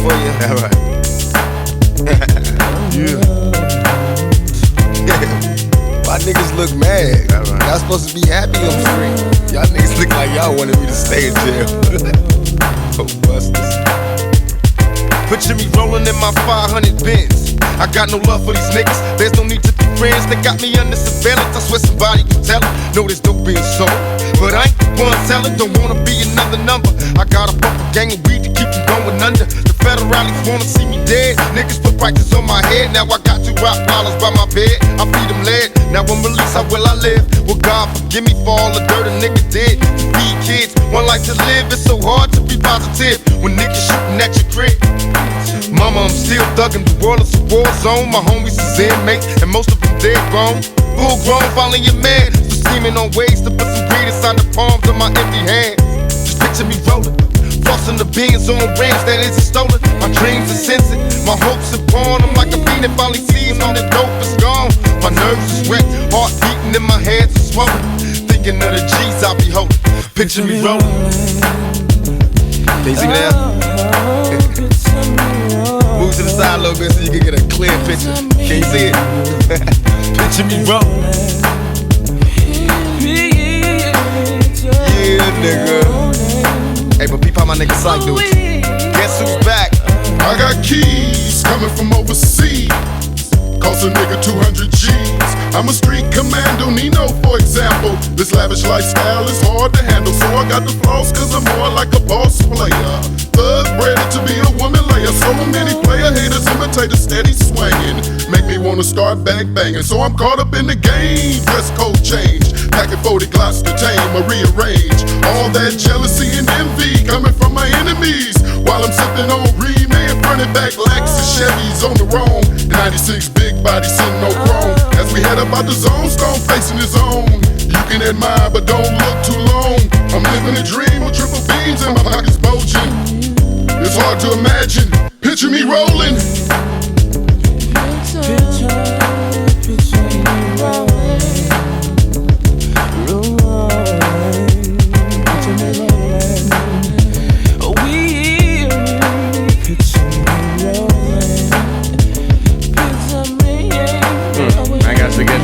for you. All right. Yeah. Why niggas look mad? All right. Y'all supposed to be happy I'm free. Y'all niggas look like y'all wanted me to stay in jail. Oh, busters. Picture me rolling in my 500 Benz. I got no love for these niggas. There's no need to be friends. They got me under surveillance. I swear somebody can tell it. Know this dope being sold, but I ain't the one selling. Don't wanna be another number. I got a proper gang of weed to keep them going under. The federalists wanna see me dead. Niggas put prices on my head. Now I got 2 Rottweilers by my bed. I feed them lead. Now I'm released. How will I live? Well, God forgive me for all the dirt a nigga did. To feed kids, one life to live. It's so hard to be positive when niggas shooting at your crib. Mama, I'm still thuggin', the world is a war zone. My homies is inmates, and most of them dead grown. Full grown, following your man. Still scheming on ways to put some weed inside the palms of my empty hands. Just picture me rollin', flossing the beans on rims that isn't stolen. My dreams are sensing, my hopes are born. I'm like a fiend that finally sees all the dope is gone. My nerves is wrecked, heart beating in my hands is swollen. Thinking of the G's I be holding. Picture me rollin'. Can you see me now? Move to the side a little bit so you can get a clear picture. Can you see it? Picture me rollin'. Yeah, nigga. Hey, but peep how my nigga Psych do it. Guess who's back? I got keys coming from overseas. Cost a nigga 200 G's. I'm a street commando, Nino, for example. This lavish lifestyle is hard to handle, so I got the flaws cause I'm more like a boss player. Thug ready to be a woman layer. So many player haters imitate a steady swinging. Make me wanna start back banging. So I'm caught up in the game. Dress code change. Packing 40 Glocks to tame or rearrange. All that jealousy and envy coming from my enemies. While I'm sipping on Re-Man, fronted back Lexus Chevys on the roam. 96 big body sitting no chrome. As we head up out the zone, Stone facing his own. You can admire, but don't look too long. I'm living a dream with triple beams and my pockets bulging. It's hard to imagine. Picture me rolling.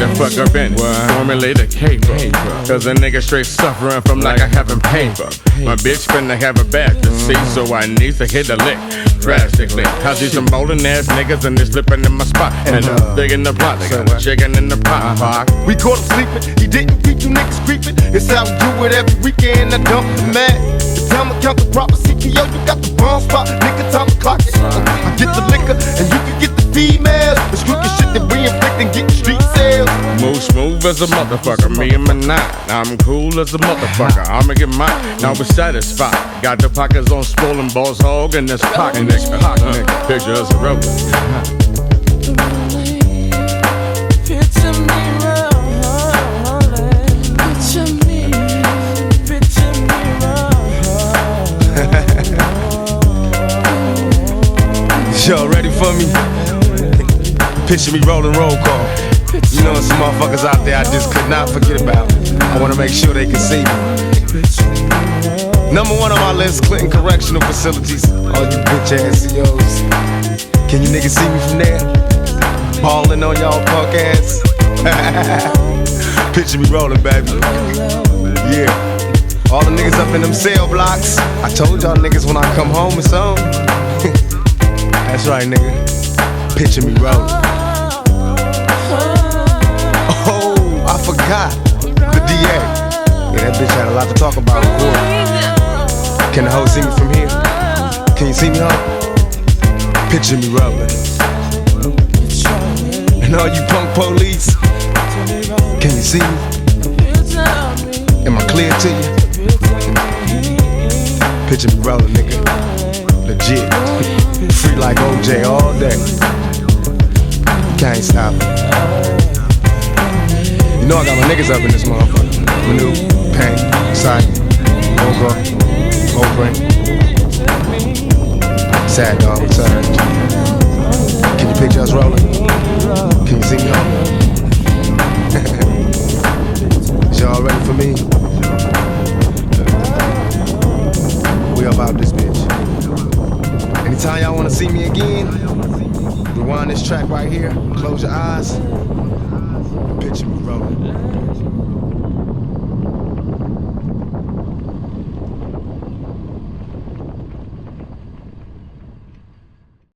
The fuck up in formulate a caper. Cause a nigga straight suffering from like I haven't paper. My bitch finna have a bag to see, so I need to hit a lick drastically. I see some bowling ass niggas and they slipping in my spot. And big in the plot, they got a chicken in the pot. We caught him sleeping, he didn't keep you niggas creeping. It's how we do it every weekend, I dump the mad. The time to count the proper CPO, you got the bomb spot. Nigga, time to clock it. I get the liquor and you can get the females. It's crooked shit that we inflict and get street sales. Move smooth as a motherfucker, me and my nine. I'm cool as a motherfucker, I'ma get mine. Now we're satisfied. Got the pockets on swollen balls hog and this pocket nigga. Picture us a roller. Picture me rolling. Picture me rolling. Y'all ready for me? Picture me rolling roll call. You know some motherfuckers out there I just could not forget about. I wanna make sure they can see me. Number 1 on my list, Clinton Correctional Facilities. All you bitch ass CEOs. Can you niggas see me from there? Ballin' on y'all punk ass. Picture me rolling, baby. Yeah. All the niggas up in them cell blocks. I told y'all niggas when I come home it's on. That's right, nigga. Picture me rolling. Oh, I forgot. The DA. Yeah, that bitch had a lot to talk about. Can the hoe see me from here? Can you see me, huh? Picture me rolling. And all you punk police, can you see me? Am I clear to you? Picture me rolling, nigga. Legit. Free like OJ all day. Can't stop it. You know I got my niggas up in this motherfucker. Manu, Pain, Sight, Oprah, Sad Dog returned. Can you picture us rolling? Can you see me on? Is y'all ready for me? We about this bitch. Anytime Anytime y'all wanna see me again, rewind this track right here, close your eyes, picture me rolling.